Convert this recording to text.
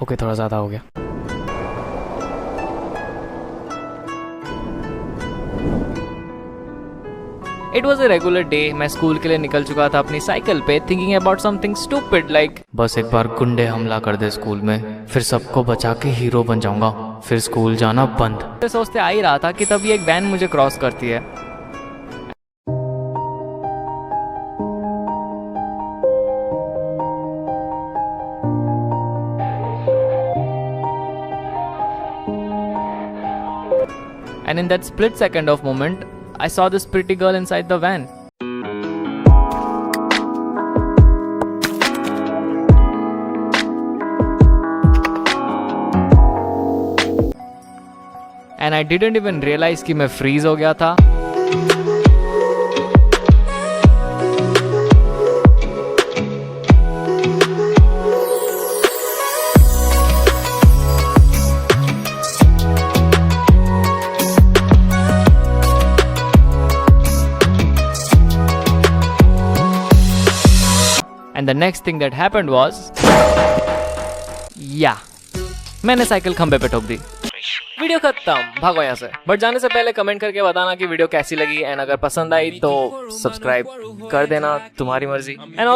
Okay, थोड़ा ज़्यादा हो गया। It was a regular day. मैं स्कूल के लिए निकल चुका था अपनी साइकिल पे, thinking about something stupid like बस एक बार गुंडे हमला कर दे स्कूल में, फिर सबको बचा के हीरो बन जाऊंगा, फिर स्कूल जाना बंद। सोचते आ ही रहा था कि तभी एक वैन मुझे क्रॉस करती है। And in that split second of moment, I saw this pretty girl inside the van. And I didn't even realize कि मैं freeze हो गया था। And the next thing that happened was, मैंने साइकिल खंबे पे ठोक दी। वीडियो खत्म, भागो यहाँ से। बट जाने से पहले कमेंट करके बताना कि वीडियो कैसी लगी, एंड अगर पसंद आई तो सब्सक्राइब कर देना, तुम्हारी मर्जी। एंड